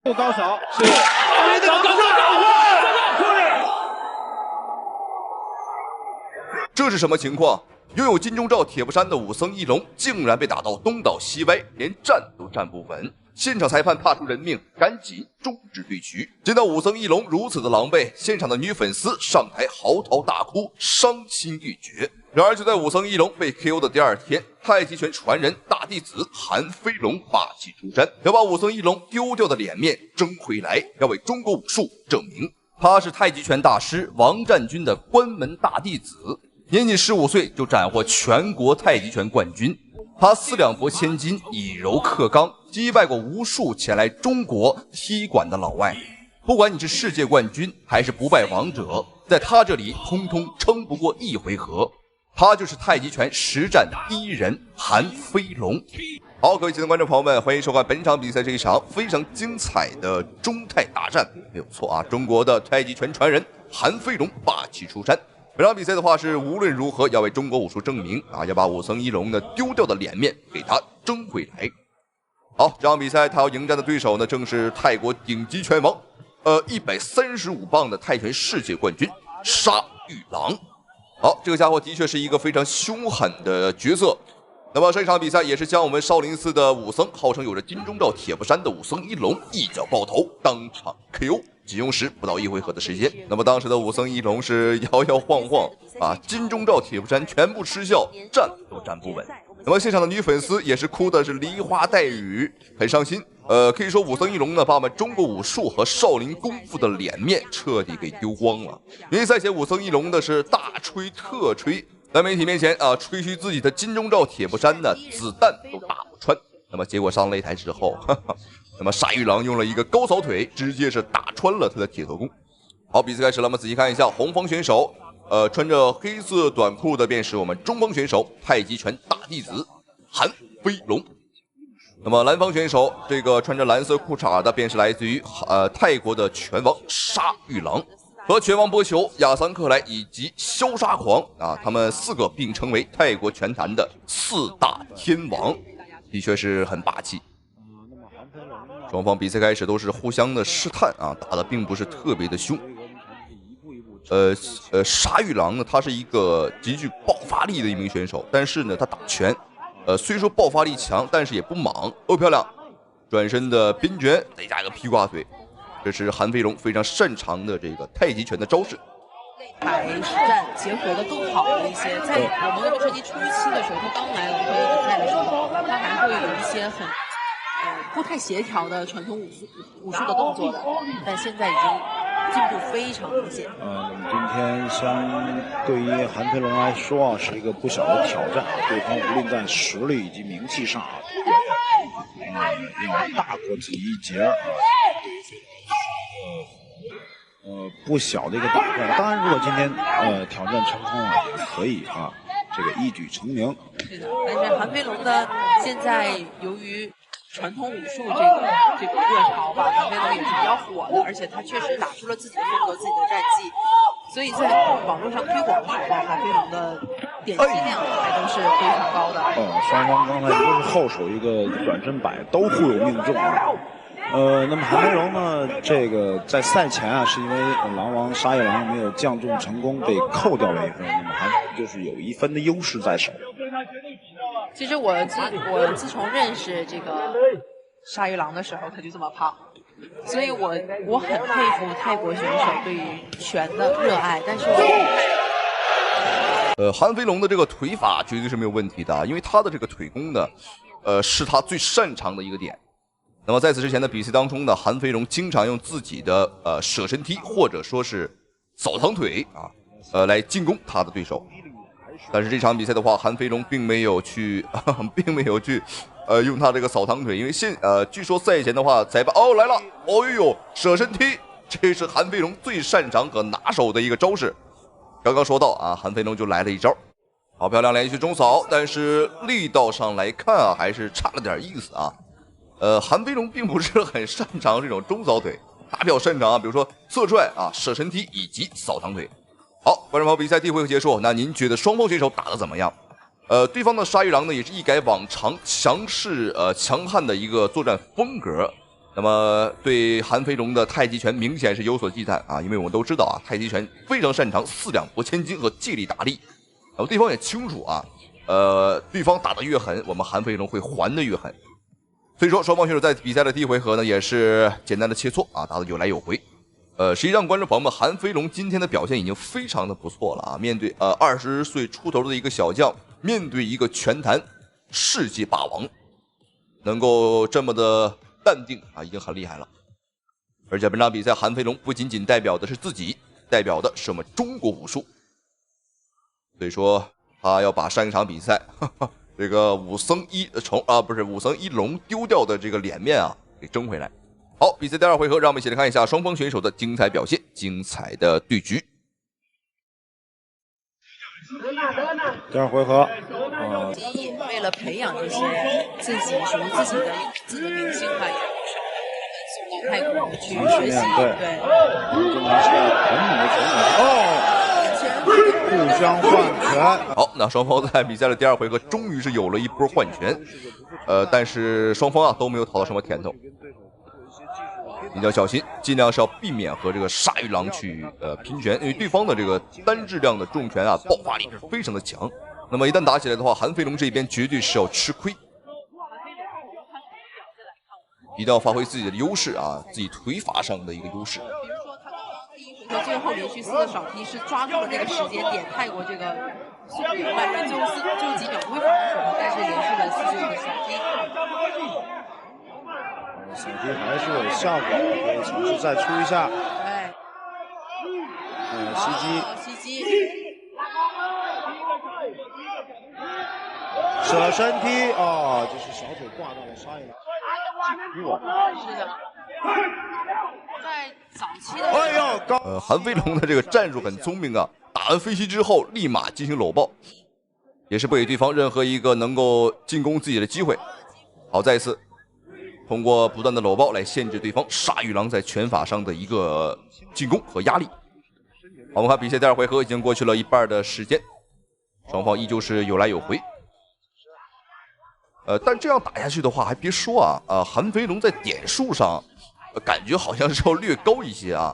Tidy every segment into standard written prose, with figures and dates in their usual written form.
高手是这是什么情况？拥有金钟罩铁布衫的武僧一龙竟然被打到东倒西歪，连站都站不稳。现场裁判怕出人命，赶紧终止对局。见到武僧一龙如此的狼狈，现场的女粉丝上台嚎啕大哭，伤心欲绝。然而就在武僧一龙被 KO 的第二天，太极拳传人大弟子韩飞龙霸气出山，要把武僧一龙丢掉的脸面争回来，要为中国武术证明他是太极拳大师王占军的关门大弟子。年仅15岁就斩获全国太极拳冠军，他4两拨千斤，以柔克刚，击败过无数前来中国踢馆的老外。不管你是世界冠军还是不败王者，在他这里通通撑不过一回合。他就是太极拳实战第一人韩飞龙。好，各位亲爱的观众朋友们，欢迎收看本场比赛，这一场非常精彩的中泰大战。没有错啊，中国的太极拳传人韩飞龙霸气出山。本场比赛的话是无论如何要为中国武术证明啊，要把武僧一龙的丢掉的脸面给他争回来。好，这场比赛他要迎战的对手呢，正是泰国顶级拳王，135磅的泰拳世界冠军沙玉郎。好，这个家伙的确是一个非常凶狠的角色。那么上一场比赛也是将我们少林寺的武僧，号称有着金钟罩铁布衫的武僧一龙一脚爆头，当场 KO。仅用时不到1回合的时间，那么当时的武僧一龙是摇摇晃晃啊，金钟罩铁布衫全部失效，站都站不稳。那么现场的女粉丝也是哭的是梨花带雨，很伤心。可以说武僧一龙呢，把我们中国武术和少林功夫的脸面彻底给丢光了。因为赛前武僧一龙的是大吹特吹，在媒体面前啊，吹嘘自己的金钟罩铁布衫呢，子弹都打不穿。那么结果上擂台之后，那么沙玉郎用了一个高扫腿，直接是打穿了他的铁头功。好，比赛开始了，我们仔细看一下，红方选手，穿着黑色短裤的便是我们中方选手太极拳大弟子韩飞龙。那么蓝方选手，这个穿着蓝色裤衩的便是来自于泰国的拳王沙玉郎，和拳王波球、亚桑克莱以及潇杀狂啊，他们4个并称为泰国拳坛的4大天王，的确是很霸气。双方比赛开始都是互相的试探啊，打的并不是特别的凶。沙玉郎呢，他是一个极具爆发力的一名选手，但是呢，他打拳，虽说爆发力强，但是也不莽。哦，漂亮！转身的边拳，再加一个劈挂腿，这是韩飞龙非常擅长的这个太极拳的招式。把实战结合的更好的一些，在我们的射击初期的时候，他刚来我们比赛的时候，他还会有一些很不太协调的传统武术的动作的，但现在已经进步非常明显。今天相对于韩飞龙来说啊，是一个不小的挑战。对方无论在实力以及名气上啊，要大过自己一截啊。不小的一个打怪。当然，如果今天挑战成功啊，可以啊，这个一举成名。是的，但是韩飞龙呢，现在由于传统武术这个热潮吧，韩飞龙也是比较火的，而且他确实打出了自己的风格、自己的战绩，所以在网络上推广的时候，韩飞龙的点击量还都是非常高的。双方刚才一个是后手，一个转身摆，都互有命中啊。那么韩飞龙呢，这个在赛前啊，是因为狼王沙叶狼没有降重成功，被扣掉了1分，那么还就是有1分的优势在手。其实我自从认识这个沙玉郎的时候，他就这么胖，所以我很佩服泰国选手对于拳的热爱，但是韩飞龙的这个腿法绝对是没有问题的，因为他的这个腿功呢，是他最擅长的一个点。那么在此之前的比赛当中呢，韩飞龙经常用自己的舍身踢或者说是扫堂腿啊，来进攻他的对手。但是这场比赛的话，韩飞龙并没有去用他这个扫堂腿，因为据说赛前的话，裁判来了，舍身踢，这是韩飞龙最擅长和拿手的一个招式。刚刚说到啊，韩飞龙就来了一招，好漂亮，连续中扫，但是力道上来看啊，还是差了点意思啊。韩飞龙并不是很擅长这种中扫腿，他比较擅长比如说侧踹啊、舍身踢以及扫堂腿。好，观众朋友，比赛第一回合结束，那您觉得双方选手打得怎么样？对方的沙玉郎呢，也是一改往常强势强悍的一个作战风格，那么对韩飞龙的太极拳明显是有所忌惮啊，因为我们都知道啊，太极拳非常擅长四两拨千斤和借力打力。那么对方也清楚啊，对方打得越狠，我们韩飞龙会还得越狠。所以说，双方选手在比赛的第一回合呢，也是简单的切磋啊，打得有来有回。实际上，观众朋友们，韩飞龙今天的表现已经非常的不错了啊！面对20岁出头的一个小将，面对一个拳坛世界霸王，能够这么的淡定啊，已经很厉害了。而且本场比赛，韩飞龙不仅仅代表的是自己，代表的是我们中国武术。所以说，他要把上一场比赛这个武僧一龙丢掉的这个脸面啊，给争回来。好，比赛第二回合，让我们一起来看一下双方选手的精彩表现，精彩的对局。第二回合，也为了培养这些自己属于自己的自的明星吧，也送到泰国去学习。对，经常是很努的互相换拳。好，那双方在比赛的第二回合终于是有了一波换拳，但是双方啊都没有讨到什么甜头。你要小心，尽量是要避免和这个鲨鱼狼去拼拳，因为对方的这个单质量的重拳啊，爆发力是非常的强。那么一旦打起来的话，韩飞龙这边绝对是要吃亏，一定要发挥自己的优势啊，自己腿法上的一个优势。比如说他刚刚第一回合最后连续4个扫踢是抓住了那个时间点，泰国这个速度也快，因为最后几秒不会发生什么，但是连续了4个扫踢。扫踢还是有效果，可以尝试再出一下。对，袭击，舍身踢哦，就是小腿挂到了鲨鱼狼。是的，在早期的哎呦，韩飞龙的这个战术很聪明啊，打完飞膝之后立马进行搂抱，也是不给对方任何一个能够进攻自己的机会。好，再一次。通过不断的搂抱来限制对方鲨鱼狼在拳法上的一个进攻和压力。好，我们看比赛第二回合已经过去了一半的时间，双方依旧是有来有回。但这样打下去的话，还别说啊，韩飞龙在点数上，感觉好像是要略高一些啊。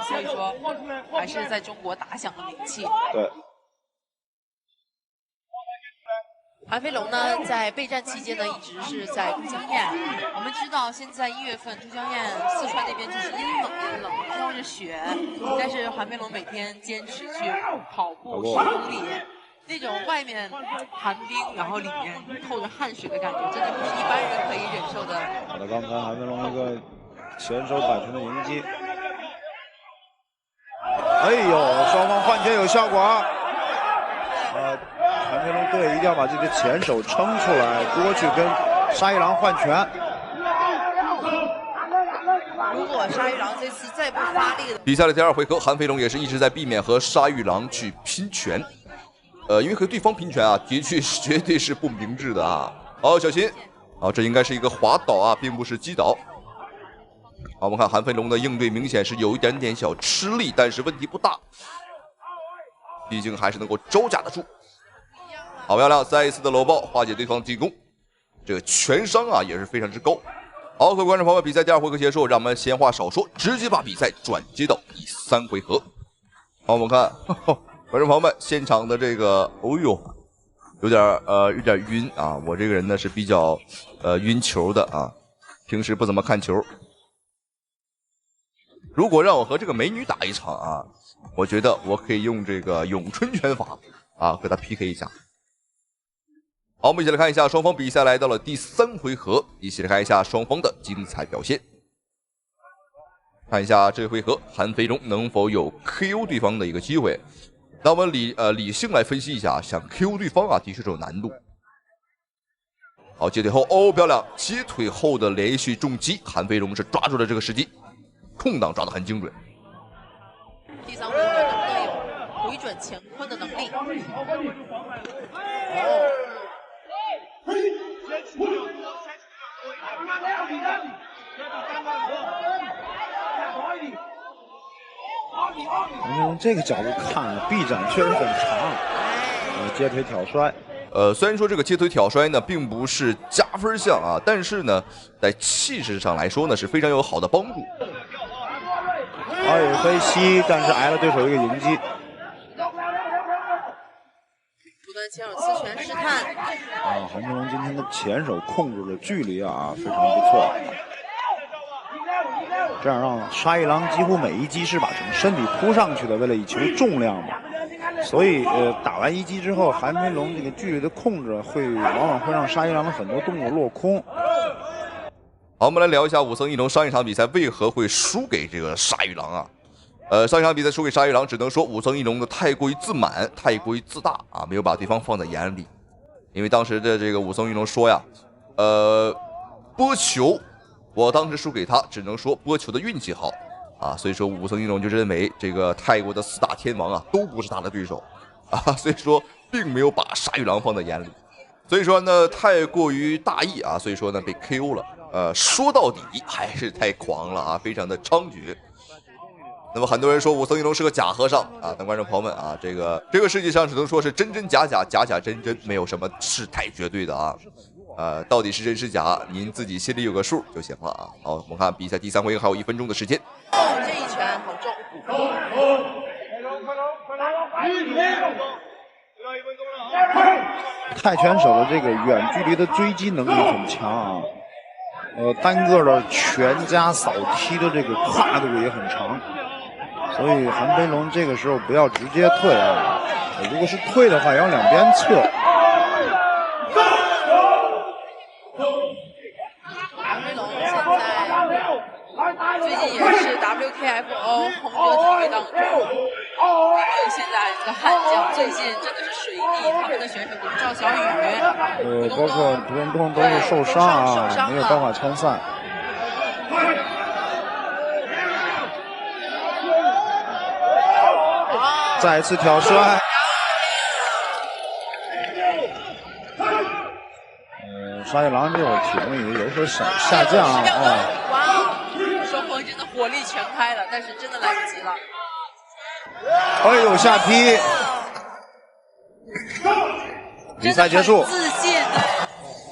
所以说，还是在中国打响了名气。对。韩飞龙呢，在备战期间呢，一直是在都江堰。我们知道，现在1月份都江堰四川那边就是阴冷，飘着雪，但是韩飞龙每天坚持去跑步10公里，那种外面寒冰，然后里面透着汗水的感觉，真的不是一般人可以忍受的。好的，刚才韩飞龙一个前手摆拳的迎击，哎呦，双方换拳有效果。韩飞龙队一定要把这个前手撑出来，多去跟鲨鱼狼换拳。如果鲨鱼狼这次再不发力的，比赛的第二回合，韩飞龙也是一直在避免和鲨鱼狼去拼拳，因为和对方拼拳啊，的确绝对是不明智的啊。好，小心，好，这应该是一个滑倒啊，并不是击倒。好，我们看韩飞龙的应对明显是有一点点小吃力，但是问题不大，毕竟还是能够招架得住。好漂亮，再一次的搂抱化解对方进攻，这个拳伤啊也是非常之高。好，各位观众朋友们，比赛第二回合结束，让我们闲话少说，直接把比赛转接到第3回合。好，我们看观众朋友们，现场的这个，哦呦，有点晕啊！我这个人呢是比较晕球的啊，平时不怎么看球。如果让我和这个美女打一场啊，我觉得我可以用这个咏春拳法啊和她 PK 一下。好，我们一起来看一下双方比赛来到了第3回合，一起来看一下双方的精彩表现。看一下这回合韩飞龙能否有 KO 对方的一个机会。那我们理性来分析一下，想 KO 对方啊，的确是有难度。好，接腿后，哦，漂亮！接腿后的连续重击，韩飞龙是抓住了这个时机，空档抓得很精准。第3回合能不能有回转乾坤的能力？从这个角度看，臂展确实很长，接腿挑摔。虽然说这个街腿挑摔呢并不是加分项啊，但是呢，在气势上来说呢是非常有好的帮助。奥黑西，但是挨了对手一个迎击。不断前手刺拳试探。韩飞龙今天的前手控制的距离啊非常不错，这样让沙一郎几乎每一击是把整个身体扑上去的，为了以求重量嘛。所以打完一击之后，韩飞龙这个距离的控制往往会让沙一郎的很多动作落空。好，我们来聊一下武僧义龙上一场比赛为何会输给这个沙玉郎啊？上一场比赛输给沙玉郎，只能说武僧义龙的太过于自满，太过于自大啊，没有把对方放在眼里。因为当时的这个武僧义龙说呀，波球，我当时输给他，只能说波球的运气好啊，所以说武僧义龙就认为这个泰国的4大天王啊都不是他的对手啊，所以说并没有把沙玉郎放在眼里。所以说呢，太过于大意啊，所以说呢被 KO 了。说到底还是太狂了啊，非常的猖獗。那么很多人说武僧义龙是个假和尚啊，但观众朋友们啊，这个世界上只能说是真真假假，假假真真，没有什么是太绝对的啊。到底是真是假，您自己心里有个数就行了啊。好，我们看比赛第3回合还有1分钟的时间。这一拳好重。泰拳手的这个远距离的追击能力很强啊。单个的拳加扫踢的这个跨度也很长，所以韩飞龙这个时候不要直接退啊，如果是退的话，要两边撤。韩飞龙现在最近也是 WKFO 红热体育当中，现在这个悍将最近真的是水逆，他们的选手比如赵小雨，包括屠文东都是受伤啊，没有办法参赛。再次挑摔。沙一郎这会儿体能也有所下降啊。哇，双方真的火力全开了，但是真的来不及了。哎呦，下劈！比赛结束。自信。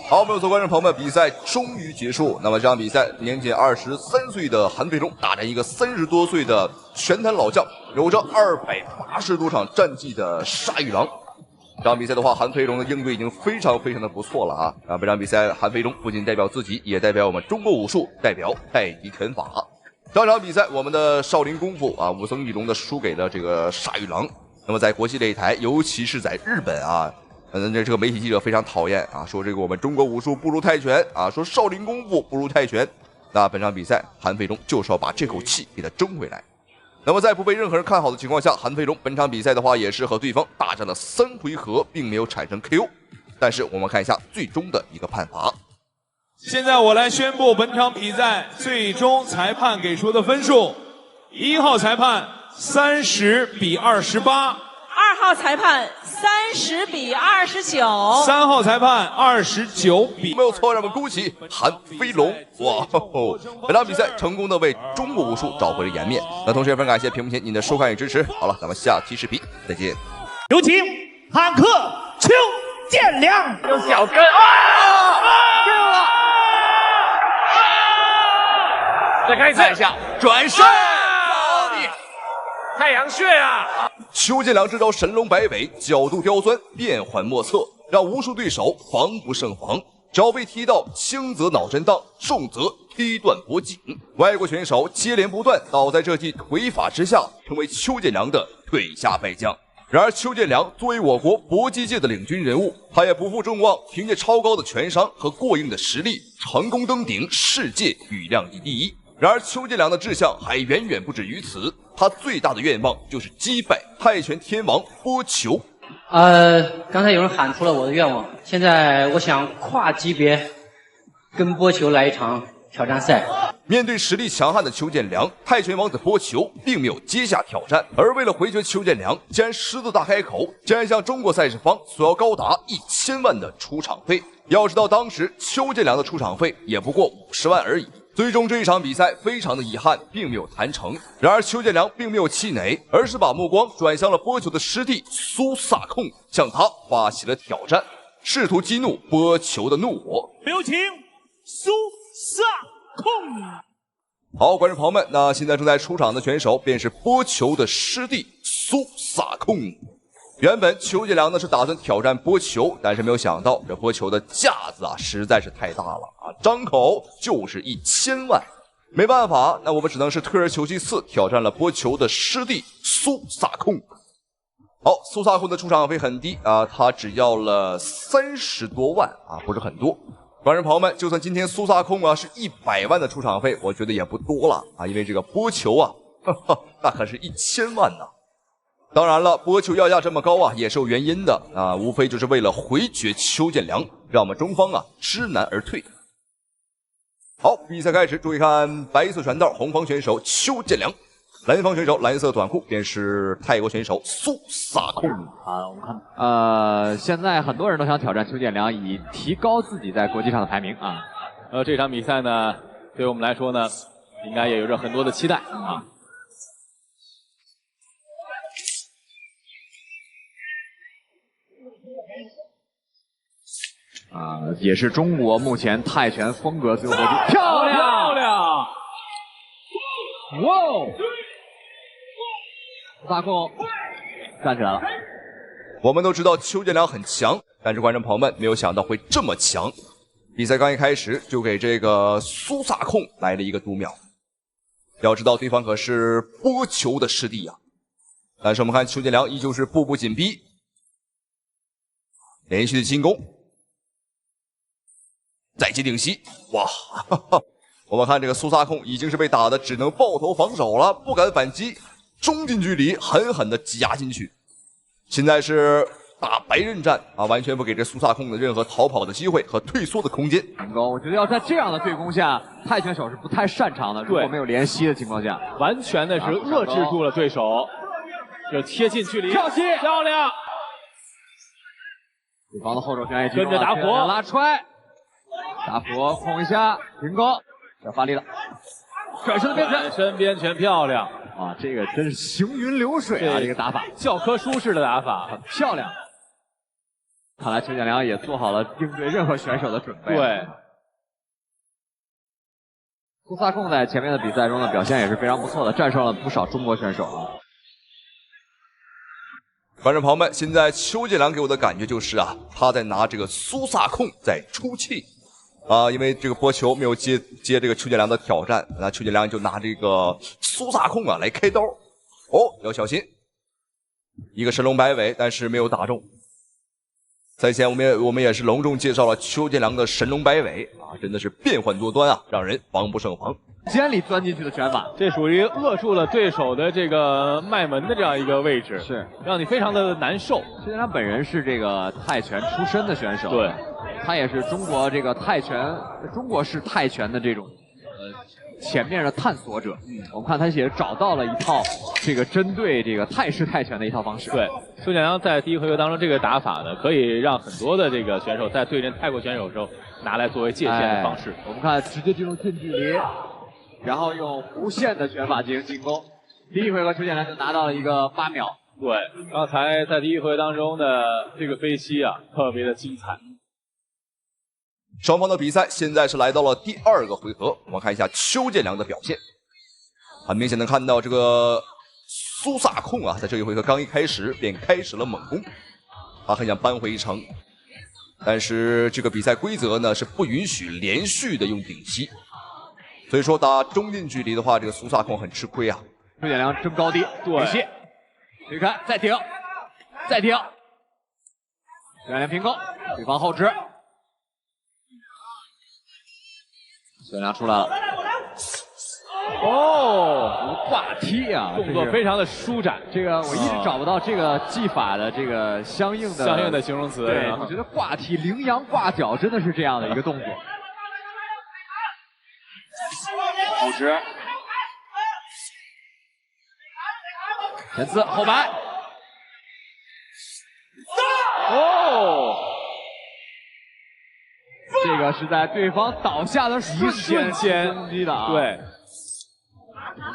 好，我们有所观众朋友们，比赛终于结束。那么这场比赛，年仅23岁的韩飞龙打战一个30多岁的拳坛老将，有着280多场战绩的沙玉郎。这场比赛的话，韩飞龙的应对已经非常的不错了啊！本场比赛，韩飞龙不仅代表自己，也代表我们中国武术，代表太极拳法。上场比赛，我们的少林功夫啊，武僧义龙的输给了这个沙玉郎。那么在国际擂台，尤其是在日本啊，这个媒体记者非常讨厌啊，说这个我们中国武术不如泰拳啊，说少林功夫不如泰拳。那本场比赛，韩飞龙就是要把这口气给他争回来。那么在不被任何人看好的情况下，韩飞龙本场比赛的话也是和对方大战了3回合，并没有产生 KO。但是我们看一下最终的一个判罚。现在我来宣布本场比赛最终裁判给出的分数：1号裁判30比28，2号裁判30比29，3号裁判29比。没有错，让我们恭喜韩飞龙！哇哦，本场比赛成功的为中国武术找回了颜面。那同时也非常感谢屏幕前您的收看与支持。好了，咱们下期视频再见。有请汉克邱建良，有小哥再看一次，转身，太阳穴啊！邱建良这招神龙摆尾，角度刁钻，变幻莫测，让无数对手防不胜防。只要被踢到，轻则脑震荡，重则踢断脖颈。外国选手接连不断倒在这记腿法之下，成为邱建良的退下败将。然而，邱建良作为我国搏击界的领军人物，他也不负众望，凭借超高的拳商和过硬的实力，成功登顶世界羽量级第一。然而，邱建良的志向还远远不止于此，他最大的愿望就是击败泰拳天王波球。刚才有人喊出了我的愿望，现在我想跨级别跟波球来一场挑战赛。面对实力强悍的邱建良，泰拳王子波球并没有接下挑战，而为了回绝邱建良，竟然狮子大开口，竟然向中国赛事方索要高达1000万的出场费。要知道当时邱建良的出场费也不过50万而已。最终这一场比赛非常的遗憾，并没有谈成。然而邱建良并没有气馁，而是把目光转向了波球的师弟苏萨控，向他发起了挑战。试图激怒波球的怒火。有请苏萨控。好，观众朋友们，那现在正在出场的选手便是波球的师弟苏萨控。原本邱建良呢是打算挑战波球，但是没有想到这波球的架子啊实在是太大了啊，张口就是1000万。没办法，那我们只能是退而求其次，挑战了波球的师弟苏萨控。好，苏萨控的出场费很低啊，他只要了30多万啊，不是很多。观众朋友们，就算今天苏萨控啊是100万的出场费，我觉得也不多了啊，因为这个波球啊，那可是1000万呐。当然了，波球要价这么高啊，也是有原因的啊，无非就是为了回绝邱建良，让我们中方啊知难而退。好，比赛开始，注意看白色拳道红方选手邱建良，蓝方选手蓝色短裤便是泰国选手苏萨控。我们看，现在很多人都想挑战邱建良，以提高自己在国际上的排名啊。这场比赛呢，对我们来说呢，应该也有着很多的期待啊。也是中国目前泰拳风格最后国际，漂亮！哇！大控站起来了。我们都知道邱建良很强，但是观众朋友们没有想到会这么强。比赛刚一开始就给这个苏萨控来了一个读秒。要知道对方可是波球的师弟呀，但是我们看邱建良依旧是步步紧逼，连续的进攻。再接顶膝，哇！我们看这个苏萨控已经是被打的只能抱头防守了，不敢反击，中近距离狠狠的挤压进去。现在是打白刃战啊，完全不给这苏萨控的任何逃跑的机会和退缩的空间。我觉得要在这样的对攻下，泰拳手是不太擅长的。如果没有连膝的情况下，完全的是遏制住了对手，这贴近距离，跳膝，漂亮！对方的后手拳也跟着打火拉踹。大佛控一下，平勾，要发力了，转身的边拳，转身边拳漂亮啊！这个真是行云流水啊！这个打法，教科书式的打法，很漂亮。看来邱建良也做好了应对任何选手的准备。对，苏萨控在前面的比赛中的表现也是非常不错的，战胜了不少中国选手啊。观众朋友们，现在邱建良给我的感觉就是啊，他在拿这个苏萨控在出气。因为这个波球没有接这个邱建良的挑战，那邱建良就拿这个苏萨控啊来开刀。要小心，一个神龙摆尾，但是没有打中。赛前我们也是隆重介绍了邱建良的神龙摆尾啊，真的是变幻多端啊，让人防不胜防。肩里钻进去的拳法，这属于扼住了对手的这个脉门的这样一个位置，是让你非常的难受。邱建良本人是这个泰拳出身的选手，对。他也是中国这个泰拳，中国式泰拳的这种前面的探索者。我们看他也找到了一套这个针对这个泰式泰拳的一套方式。对，邱建良在第一回合当中这个打法呢，可以让很多的这个选手在对阵泰国选手的时候拿来作为借鉴的方式。我们看直接进入近距离，然后用无限的拳法进行进攻。第一回合邱建良就拿到了一个8秒。对，刚才在第一回合当中的这个飞膝啊，特别的精彩。双方的比赛现在是来到了第2个回合，我们看一下邱建良的表现。很明显能看到这个苏萨控啊，在这一回合刚一开始便开始了猛攻，他很想扳回一城，但是这个比赛规则呢是不允许连续的用顶膝，所以说打中近距离的话，这个苏萨控很吃亏啊。邱建良争高低，顶膝，推开再顶，再顶，邱建良平勾，对方后直。邱建良出来了，挂踢啊，动作非常的舒展。这个我一直找不到这个技法的这个相应的形容词。对，我觉得挂踢、羚羊挂脚真的是这样的一个动作。后直，前刺后摆，这个是在对方倒下的瞬间攻击的啊！对，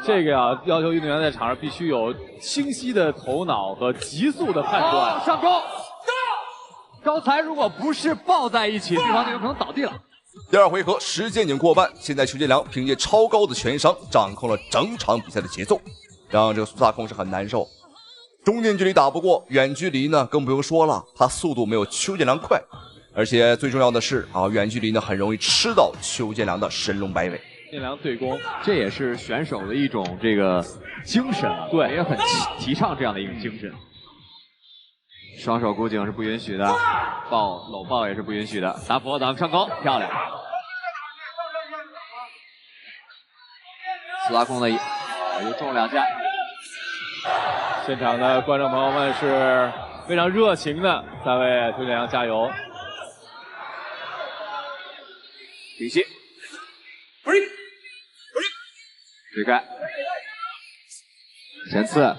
这个啊，要求运动员在场上必须有清晰的头脑和急速的判断。上勾，刚才如果不是抱在一起，对方就有可能倒地了。第二回合时间已经过半，现在邱建良凭借超高的拳商掌控了整场比赛的节奏，让这个苏萨控是很难受。中间距离打不过，远距离呢更不用说了，他速度没有邱建良快，而且最重要的是啊，远距离呢很容易吃到邱建良的神龙摆尾。建良对攻，这也是选手的一种这个精神啊，对，也很提倡这样的一种精神。双手固颈是不允许的，搂抱也是不允许的。打佛挡上勾，漂亮。苏拉控的又中了2下。现场的观众朋友们是非常热情的，在为邱建良加油。顶膝，推开，前刺。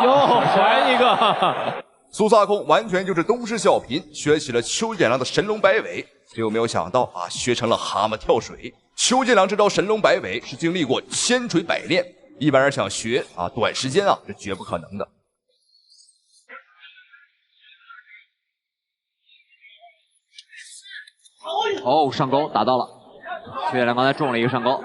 又还一个，苏萨控完全就是东施效颦，学起了邱建良的神龙摆尾，结果没有想到啊，学成了蛤蟆跳水。邱建良这招神龙摆尾是经历过千锤百炼，一般人想学啊，短时间啊是绝不可能的。哦，上勾打到了，邱建良刚才中了一个上勾。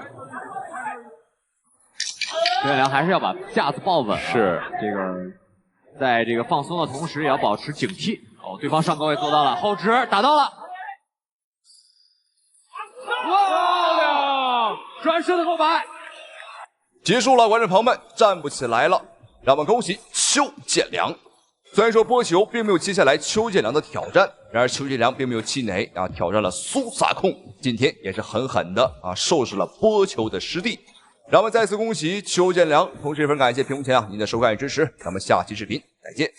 邱建良还是要把架子抱稳，是这个，在这个放松的同时，也要保持警惕。哦，对方上勾也做到了，后直打到了，漂亮，转身的后摆，结束了，观众朋友们站不起来了，让我们恭喜邱建良。虽然说波球并没有接下来邱建良的挑战，然而邱建良并没有气馁啊，挑战了苏萨控，今天也是狠狠的啊收拾了波球的失地。让我们再次恭喜邱建良，同时也非常感谢屏幕前啊您的收看与支持，咱们下期视频再见。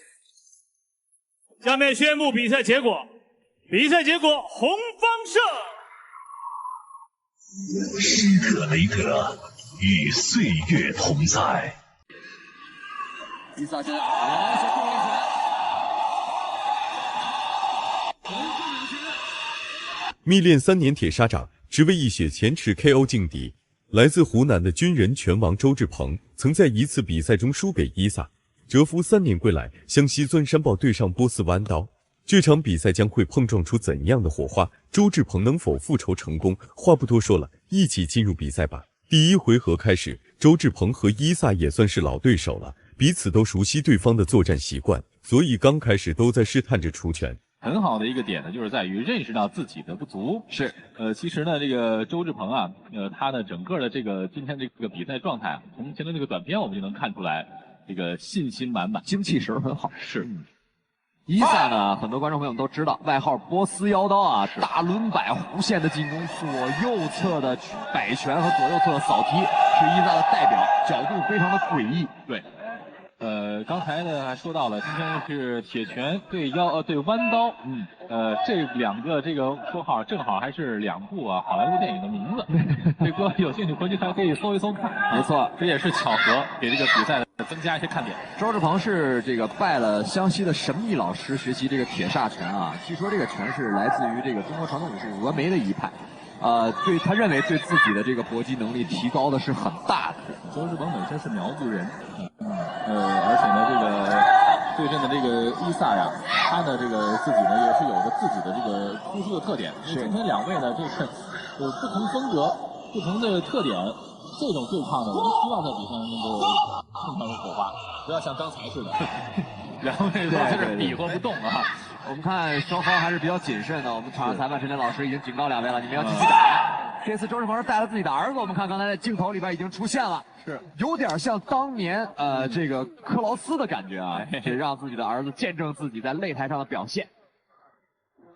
下面宣布比赛结果，比赛结果红方胜。时刻雷德与岁月同在。伊萨先王所中一拳。密练3年铁砂掌，只为一血前池 KO 劲敌。来自湖南的军人拳王周志鹏，曾在一次比赛中输给伊萨，蛰伏3年归来，湘西钻山豹对上波斯弯刀。这场比赛将会碰撞出怎样的火花？周志鹏能否复仇成功？话不多说了，一起进入比赛吧。第1回合开始，周志鹏和伊萨也算是老对手了，彼此都熟悉对方的作战习惯，所以刚开始都在试探着出拳。很好的一个点呢，就是在于认识到自己的不足。是，其实呢，这个周志鹏啊，他的整个的这个今天这个比赛状态啊，从前面这个短片我们就能看出来，这个信心满满，精气神很好。是。伊萨呢，很多观众朋友们都知道，外号波斯妖刀啊，大轮摆弧线的进攻，左右侧的摆拳和左右侧的扫踢是伊萨的代表，角度非常的诡异。对。刚才呢还说到了，今天是铁拳对弯刀，这2个这个说号正好还是2部啊好莱坞电影的名字，这个有兴趣回去还可以搜一搜看。没错，这也是巧合，给这个比赛增加一些看点。周志鹏是这个拜了湘西的神秘老师学习这个铁砂拳啊，据说这个拳是来自于这个中国传统武术峨眉的一派。对他认为对自己的这个搏击能力提高的是很大的。周志鹏本身是苗族人，而且呢，这个对阵的这个伊萨呀，他的这个自己呢也是有着自己的这个突出的特点。今天2位呢，这个不同风格、不同的特点，这种对抗呢，我们希望在比赛中能够碰撞出火花，不要像刚才似的2位都是比划不动啊。我们看双方还是比较谨慎的。我们场上裁判陈天老师已经警告2位了，你们要继续打。这次周志鹏是带了自己的儿子，我们看刚才在镜头里边已经出现了，是有点像当年这个克劳斯的感觉啊，也让自己的儿子见证自己在擂台上的表现。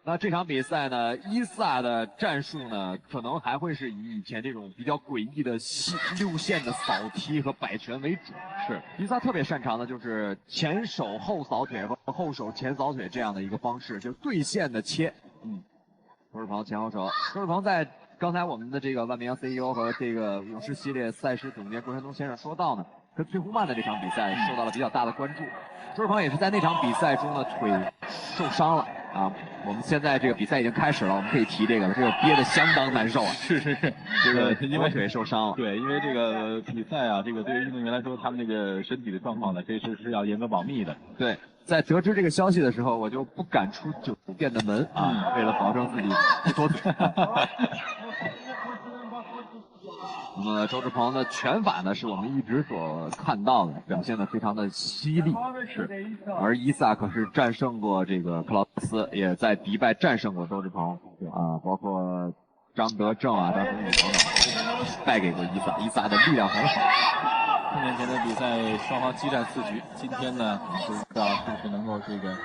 那这场比赛呢，伊萨的战术呢，可能还会是以以前这种比较诡异的6线的扫踢和摆拳为主。是，伊萨特别擅长的就是前手后扫腿和后手前扫腿这样的一个方式，就是对线的切。周志鹏前后手，周志鹏在刚才我们的这个万明洋 CEO 和这个勇士系列赛事总监郭山东先生说到呢，跟崔胡曼的这场比赛受到了比较大的关注。周志鹏也是在那场比赛中呢腿受伤了。啊，我们现在这个比赛已经开始了，我们可以提这个了，这个憋得相当难受啊。是，这个因为腿受伤了。对，因为这个比赛啊，这个对于运动员来说，他们这个身体的状况呢，这是要严格保密的。对，在得知这个消息的时候，我就不敢出酒店的门啊，为了保证自己不脱腿。那么周志鹏的拳法呢，是我们一直所看到的，表现得非常的犀利。是，而伊萨可是战胜过这个克劳斯，也在迪拜战胜过周志鹏啊，包括张德正啊、张恒宇等等，败给过伊萨。伊萨的力量很好。4年前的比赛，双方激战4局，今天呢，不知道是不是能够这个。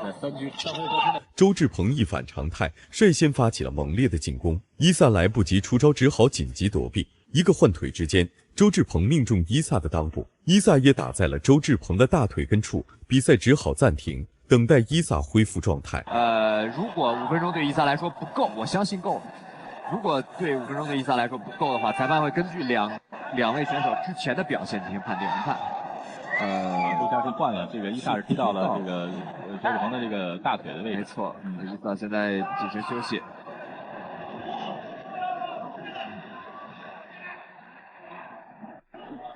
在3局上回合之内，周志鹏一反常态，率先发起了猛烈的进攻。伊萨来不及出招，只好紧急躲避。一个换腿之间，周志鹏命中伊萨的裆部，伊萨也打在了周志鹏的大腿根处。比赛只好暂停，等待伊萨恢复状态。如果5分钟对伊萨来说不够，我相信够了。如果对5分钟对伊萨来说不够的话，裁判会根据两位选手之前的表现进行判定。我们看。陆家是换了，这个伊萨是踢到了这个周志鹏的这个大腿的位置。没错，伊萨现在进行休息。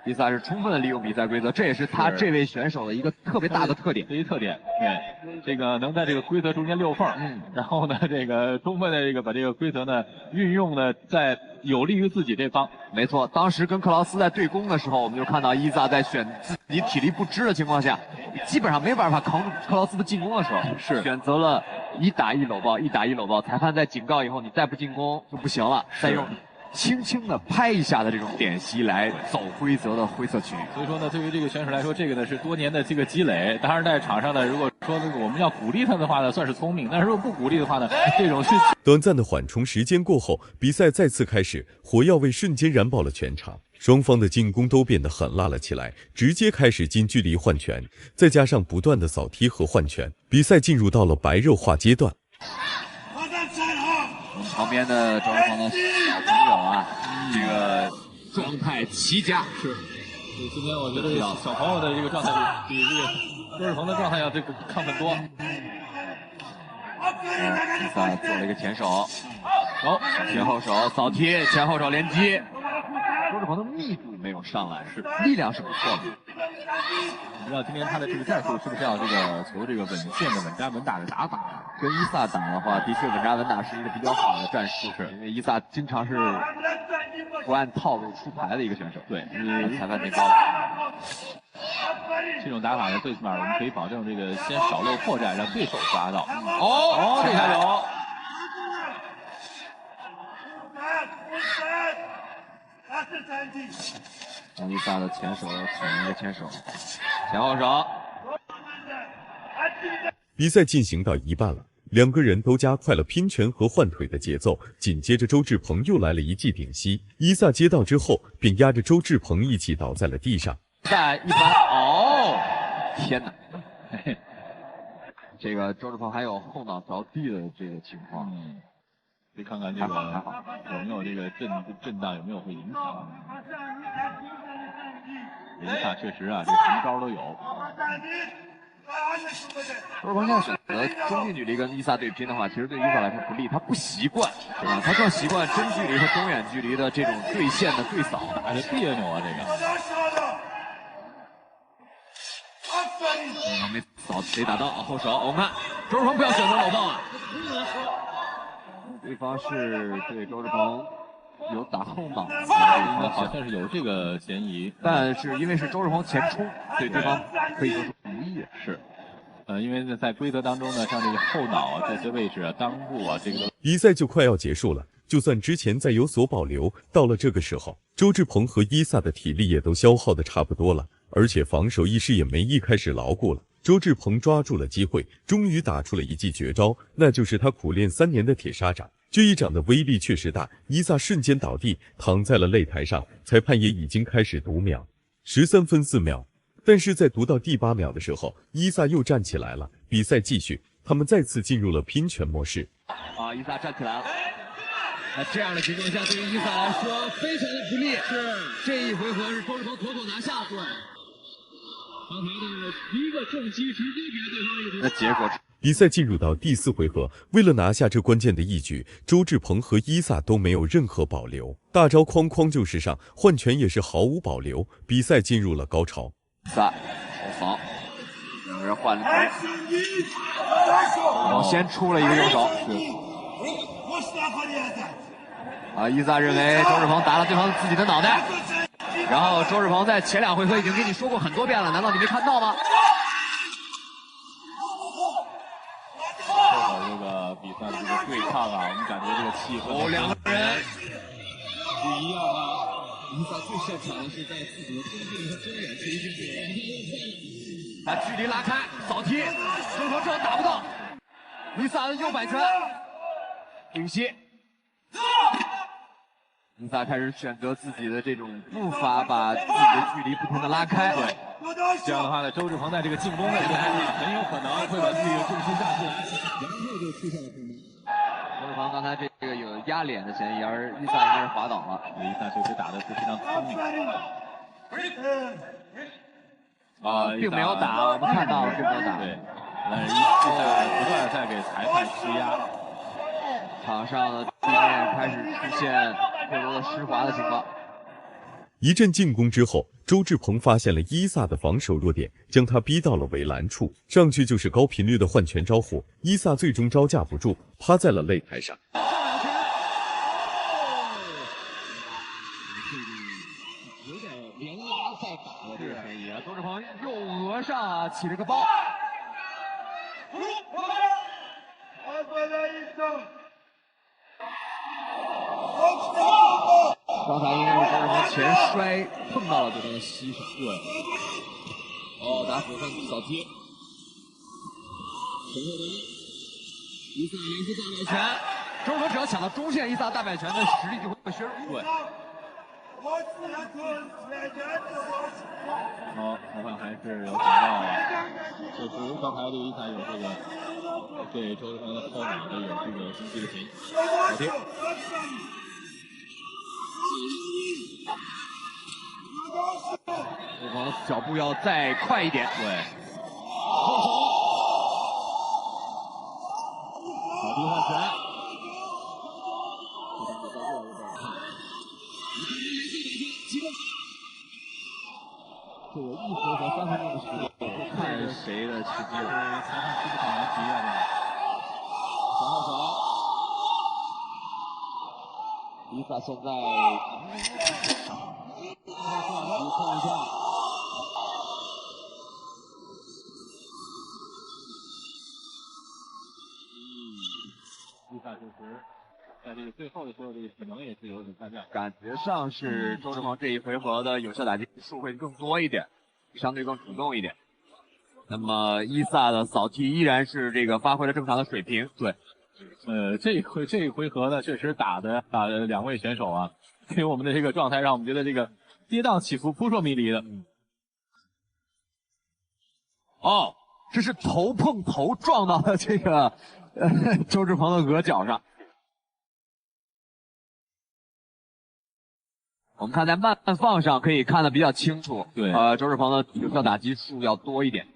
伊萨是充分的利用比赛规则，这也是他这位选手的一个特别大的特点。对，这个能在这个规则中间溜缝，然后呢，这个充分的这个把这个规则呢运用呢在有利于自己这方。没错，当时跟克劳斯在对攻的时候，我们就看到伊萨在选自己体力不支的情况下，基本上没办法扛住克劳斯的进攻的时候，是选择了1打1搂抱，1打1搂抱。裁判在警告以后，你再不进攻就不行了，再用轻轻的拍一下的这种点吸来走规则的灰色区域。所以说呢，对于这个选手来说，这个呢是多年的这个积累。当然在场上呢，如果说这个我们要鼓励他的话呢，算是聪明；但是如果不鼓励的话呢，这种是。短暂的缓冲时间过后，比赛再次开始，火药味瞬间燃爆了全场，双方的进攻都变得狠辣了起来，直接开始近距离换拳，再加上不断的扫踢和换拳，比赛进入到了白热化阶段。旁边的周志鹏的小朋友啊，这个状态奇佳。是，今天我觉得小朋友的这个状态比这个周志鹏的状态要这个亢奋多。伊萨做了一个前手，前后手扫踢，前后手连击。周志鹏的密度没有上来，是力量是不错的。不知道今天他的这个战术是不是要这个求这个稳健的稳扎稳打的打法？跟伊萨打的话，的确稳扎稳打是一个比较好的战术，因为伊萨经常是不按套路出牌的一个选手。对，裁判挺高。这种打法呢，最起码我们可以保证这个先少露破绽，让对手抓到。这下有。伊萨的前手抢一个前手，前后手。比赛进行到一半了，两个人都加快了拼拳和换腿的节奏。紧接着周志鹏又来了一记顶膝，伊萨接到之后便压着周志鹏一起倒在了地上。在一般天哪！这个周志鹏还有后脑着地的这个情况。得看看这个有没有这个震荡，有没有会影响。伊萨确实啊，这什么招都有。周志鹏现在选择中近距离跟伊萨对拼的话，其实对伊萨来说不利，他不习惯，对吧？他更习惯中距离和中远距离的这种对线的对扫，还是别扭啊这个。没扫，没打到后手。我们看周志鹏不要选择搂抱啊。对方是对周志鹏有打后脑，好像是有这个嫌疑，但是因为是周志鹏前冲，对对方可以说是无益。是，因为在规则当中呢，像这个后脑啊、这些位置啊、裆部啊，这个比赛就快要结束了。就算之前再有所保留，到了这个时候，周志鹏和伊萨的体力也都消耗的差不多了，而且防守意识也没一开始牢固了。周志鹏抓住了机会，终于打出了一记绝招，那就是他苦练3年的铁砂掌。这一掌的威力确实大，伊萨瞬间倒地，躺在了擂台上。裁判也已经开始读秒，13分4秒。但是在读到第8秒的时候，伊萨又站起来了。比赛继续，他们再次进入了拼拳模式。伊萨站起来了。那这样的情况下，对于伊萨来说非常的不利。是，这一回合是周志鹏妥妥拿下。对。刚才的一个重击直接给对方一个。那结果比赛进入到第4回合，为了拿下这关键的一局，周志鹏和伊萨都没有任何保留，大招哐哐就是上，换拳也是毫无保留。比赛进入了高潮。萨后防，两个人换了头，然后先出了一个右手。伊萨认为周志鹏打了对方自己的脑袋，然后周志鹏在前2回合已经跟你说过很多遍了，难道你没看到吗？这个比赛的这个对抗啊，我们感觉这个气氛两个人不一样啊。伊萨最擅长的是在自己的中距和中远区进行把距离拉开，扫踢，周志鹏这打不到，伊萨的右摆拳，平息。伊萨开始选择自己的这种步伐，把自己的距离不停的拉开。对，这样的话呢，周志鹏在这个进攻的时候很有可能会把自己的重心下去，然后就出现了空门。周志鹏刚才这个有压脸的嫌疑，而伊萨应该是滑倒了。伊萨确实打的是非常聪明。并没有打，我们看到了并没有打。对，但是伊萨不断在给裁判施压。场上的地面开始出现过多的湿滑的情况。一阵进攻之后，周志鹏发现了伊萨的防守弱点，将他逼到了围栏处，上去就是高频率的换拳招呼。伊萨最终招架不住，趴在了擂台上。有点连拉带打的这个嫌疑啊！周志鹏右额上起了个包。刚才应该是周志鹏前摔碰到了对方的膝上。对。打手上扫踢。前后的伊萨连续大摆拳，周志鹏只要抢到中线，伊萨大摆拳的实力就会削弱。对。裁判还是有警告啊，确实刚才这个伊萨有这个对周志鹏的后脑的有这个攻击的嫌疑。扫踢。周志鹏脚步要再快一点。对。后手。扫踢换拳。这个1回合3分钟的时间，看谁的吃鸡了。裁判是不是很难急啊？前后手。伊萨现在你看一下，伊萨确实在这个最后的时候，这个体能也是有点下降。感觉上是周志鹏这一回合的有效打击数会更多一点，相对更主动一点。那么伊萨的扫踢依然是这个发挥了正常的水平。对。这一回合呢，确实打的2位选手啊，给我们的这个状态让我们觉得这个跌宕起伏、扑朔迷离的。这是头碰头撞到了这个周志鹏的额角上。我们看在慢放上可以看得比较清楚。对，周志鹏的有效打击数要多一点。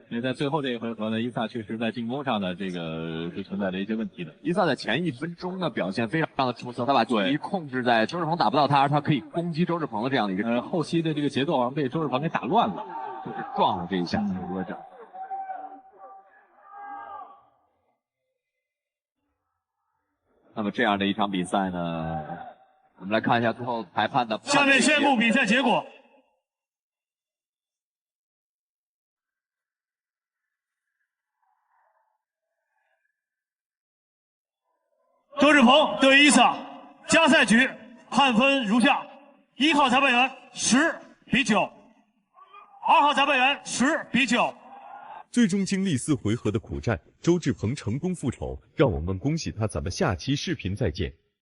所以在最后这一回合呢，伊萨确实在进攻上的这个是存在着一些问题的。伊萨在前1分钟的表现非常的出色，他把距离控制在周志鹏打不到他，他可以攻击周志鹏的这样的一个。后期的这个节奏好像被周志鹏给打乱了，就是撞了这一下额角。那么这样的一场比赛呢，我们来看一下最后裁判的。下面宣布比赛结果。周志鹏对伊萨，加赛局判分如下：1号裁判员10比9，2号裁判员10比9。最终经历4回合的苦战，周志鹏成功复仇，让我们恭喜他。咱们下期视频再见。